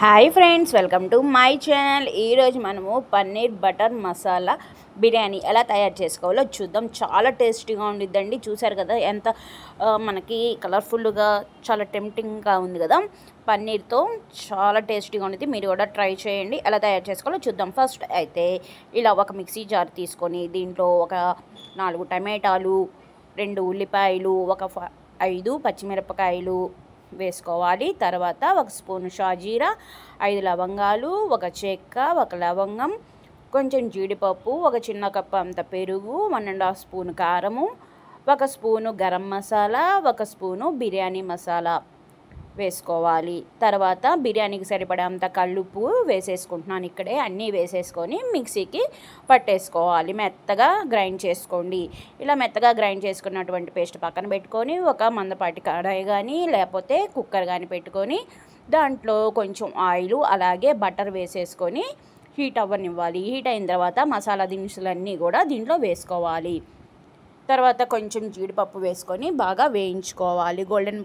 Hi friends, welcome to my channel. ఈరోజు మనము paneer butter masala biryani ఎలా తయారు చేసుకోవాలో చూద్దాం. చాలా టేస్టీగా ఉండిద్దండి. చూసారు కదా ఎంత మనకి కలర్ఫుల్గా, చాలా టెంప్టింగ్గా ఉంది కదా. పన్నీర్తో చాలా టేస్టీగా ఉండిద్ది. మీరు కూడా ట్రై చేయండి. ఎలా తయారు చేసుకోవాలో చూద్దాం. ఫస్ట్ అయితే ఇలా ఒక మిక్సీ జార్ తీసుకొని దీంట్లో ఒక 4 టమాటాలు, 2 ఉల్లిపాయలు, ఒక 5 పచ్చిమిరపకాయలు వేసుకోవాలి. తర్వాత 1 స్పూన్ షాజీరా, 5 లవంగాలు, 1 చెక్క, 1 లవంగం, కొంచెం జీడిపప్పు, 1 చిన్న కప్పు అంత పెరుగు, 1½ స్పూన్ కారము, 1 స్పూను గరం మసాలా, 1 స్పూను బిర్యానీ మసాలా వేసుకోవాలి. తర్వాత బిర్యానీకి సరిపడంత కల్లుప్పు వేసేసుకుంటున్నాను. ఇక్కడే అన్నీ వేసేసుకొని మిక్సీకి పట్టేసుకోవాలి. మెత్తగా గ్రైండ్ చేసుకోండి. ఇలా మెత్తగా గ్రైండ్ చేసుకున్నటువంటి పేస్ట్ పక్కన పెట్టుకొని ఒక మందపాటి కడాయి కానీ లేకపోతే కుక్కర్ కానీ పెట్టుకొని దాంట్లో కొంచెం ఆయిల్ అలాగే బటర్ వేసేసుకొని హీట్ అవ్వనివ్వాలి. హీట్ అయిన తర్వాత మసాలా దినుసులన్నీ కూడా దీంట్లో వేసుకోవాలి. తర్వాత కొంచెం జీడిపప్పు వేసుకొని బాగా వేయించుకోవాలి. గోల్డెన్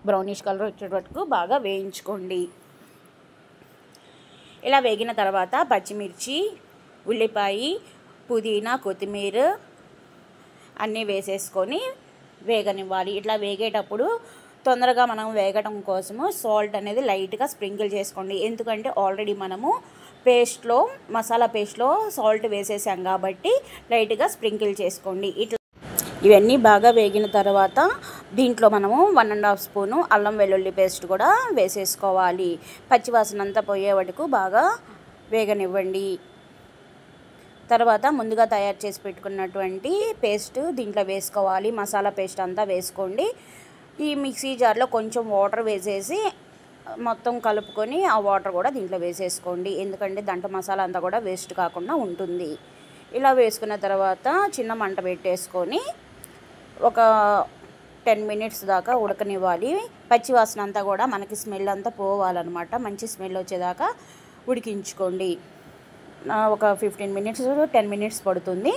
బ్రౌనిష్ కలర్ వచ్చేటట్టు బాగా వేయించుకోండి. ఇలా వేగిన తర్వాత పచ్చిమిర్చి, ఉల్లిపాయ, పుదీనా, కొత్తిమీర అన్నీ వేసేసుకొని వేగనివ్వాలి. ఇట్లా వేగేటప్పుడు తొందరగా మనం వేగటం కోసము సాల్ట్ అనేది లైట్గా స్ప్రింకిల్ చేసుకోండి. ఎందుకంటే ఆల్రెడీ మనము మసాలా పేస్ట్లో సాల్ట్ వేసేసాం కాబట్టి లైట్గా స్ప్రింకిల్ చేసుకోండి. ఇట్లా ఇవన్నీ బాగా వేగిన తర్వాత దీంట్లో మనము 1½ స్పూను అల్లం వెల్లుల్లి పేస్ట్ కూడా వేసేసుకోవాలి. పచ్చివాసన అంతా పోయే వరకు బాగా వేగనివ్వండి. తర్వాత ముందుగా తయారు చేసి పెట్టుకున్నటువంటి పేస్ట్ దీంట్లో వేసుకోవాలి. మసాలా పేస్ట్ అంతా వేసుకోండి. ఈ మిక్సీ జార్లో కొంచెం వాటర్ వేసేసి మొత్తం కలుపుకొని ఆ వాటర్ కూడా దీంట్లో వేసేసుకోండి. ఎందుకంటే దాంట్లో మసాలా అంతా కూడా వేస్ట్ కాకుండా ఉంటుంది. ఇలా వేసుకున్న తర్వాత చిన్న మంట పెట్టేసుకొని ఒక 10 మినిట్స్ దాకా ఉడకనివ్వాలి. పచ్చివాసన అంతా కూడా మనకి స్మెల్ అంతా పోవాలన్నమాట. మంచి స్మెల్ వచ్చేదాకా ఉడికించుకోండి. ఒక 15 మినిట్స్ 10 మినిట్స్ పడుతుంది.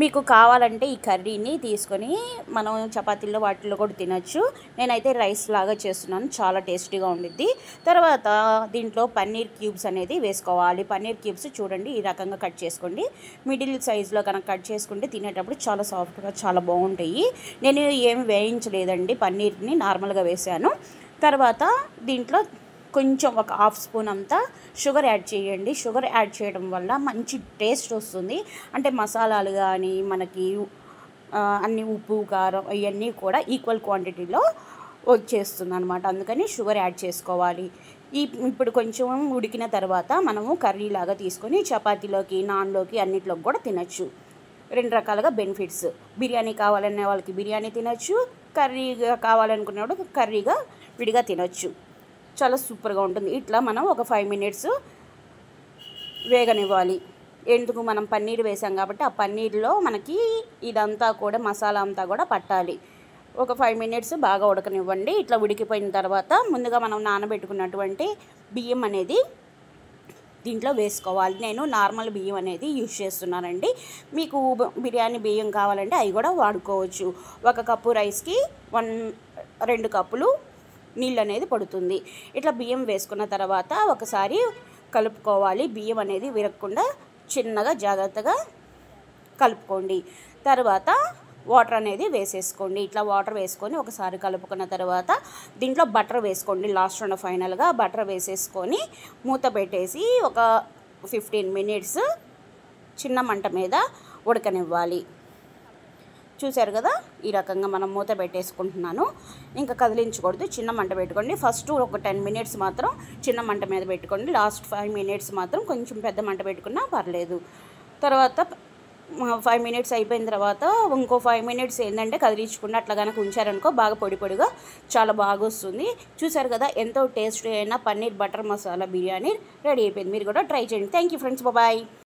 మీకు కావాలంటే ఈ కర్రీని తీసుకొని మనం చపాతీల్లో వాటిల్లో కూడా తినచ్చు. నేనైతే రైస్ లాగా చేస్తున్నాను. చాలా టేస్టీగా ఉండిద్ది. తర్వాత దీంట్లో పన్నీర్ క్యూబ్స్ అనేది వేసుకోవాలి. పన్నీర్ క్యూబ్స్ చూడండి ఈ రకంగా కట్ చేసుకోండి. మిడిల్ సైజులో కనుక కట్ చేసుకుంటే తినేటప్పుడు చాలా సాఫ్ట్గా చాలా బాగుంటాయి. నేను ఏమి వేయించలేదండి, పన్నీర్ని నార్మల్గా వేసాను. తర్వాత దీంట్లో కొంచెం ఒక 1/2 స్పూన్ అంతా షుగర్ యాడ్ చేయండి. షుగర్ యాడ్ చేయడం వల్ల మంచి టేస్ట్ వస్తుంది. అంటే మసాలాలు కానీ మనకి అన్ని ఉప్పు కారం ఇవన్నీ కూడా ఈక్వల్ క్వాంటిటీలో వచ్చేస్తుంది అనమాట. అందుకని షుగర్ యాడ్ చేసుకోవాలి. ఇప్పుడు కొంచెం ఉడికిన తర్వాత మనము కర్రీలాగా తీసుకొని చపాతీలోకి, నాన్లోకి అన్నిట్లోకి కూడా తినచ్చు. 2 రకాలుగా బెనిఫిట్స్. బిర్యానీ కావాలనే వాళ్ళకి బిర్యానీ తినచ్చు, కర్రీగా కావాలనుకునేవాడు కర్రీగా విడిగా తినచ్చు. చాలా సూపర్గా ఉంటుంది. ఇట్లా మనం ఒక 5 మినిట్స్ వేగనివ్వాలి. ఎందుకు మనం పన్నీర్ వేసాం కాబట్టి ఆ పన్నీర్లో మనకి ఇదంతా కూడా మసాలా అంతా కూడా పట్టాలి. ఒక 5 మినిట్స్ బాగా ఉడకనివ్వండి. ఇట్లా ఉడికిపోయిన తర్వాత ముందుగా మనం నానబెట్టుకున్నటువంటి బియ్యం అనేది దీంట్లో వేసుకోవాలి. నేను నార్మల్ బియ్యం అనేది యూజ్ చేస్తున్నానండి. మీకు బిర్యానీ బియ్యం కావాలంటే అవి కూడా వాడుకోవచ్చు. 1 కప్పు రైస్కి 2 కప్పులు నీళ్ళు అనేది పడుతుంది. ఇట్లా బియ్యం వేసుకున్న తర్వాత ఒకసారి కలుపుకోవాలి. బియ్యం అనేది విరగకుండా చిన్నగా జాగ్రత్తగా కలుపుకోండి. తర్వాత వాటర్ అనేది వేసేసుకోండి. ఇట్లా వాటర్ వేసుకొని ఒకసారి కలుపుకున్న తర్వాత దీంట్లో బటర్ వేసుకోండి. లాస్ట్లో ఫైనల్గా బటర్ వేసేసుకొని మూత పెట్టేసి ఒక 15 మినిట్స్ చిన్న మంట మీద ఉడకనివ్వాలి. చూసారు కదా, ఈ రకంగా మనం మూత పెట్టేసుకుంటున్నాను. ఇంకా కదిలించకూడదు, చిన్న మంట పెట్టుకోండి. ఫస్ట్ ఒక 10 మినిట్స్ మాత్రం చిన్న మంట మీద పెట్టుకోండి. లాస్ట్ 5 మినిట్స్ మాత్రం కొంచెం పెద్ద మంట పెట్టుకున్నా పర్లేదు. తర్వాత 5 మినిట్స్ అయిపోయిన తర్వాత ఇంకో 5 మినిట్స్ ఏంటంటే కదిలించకుండా అట్లా కనుక ఉంచారనుకో బాగా పొడి పొడిగా చాలా బాగా వస్తుంది. చూసారు కదా, ఎంతో టేస్టీ అయిన పన్నీర్ బటర్ మసాలా బిర్యానీ రెడీ అయిపోయింది. మీరు కూడా ట్రై చేయండి. Thank you friends, bye.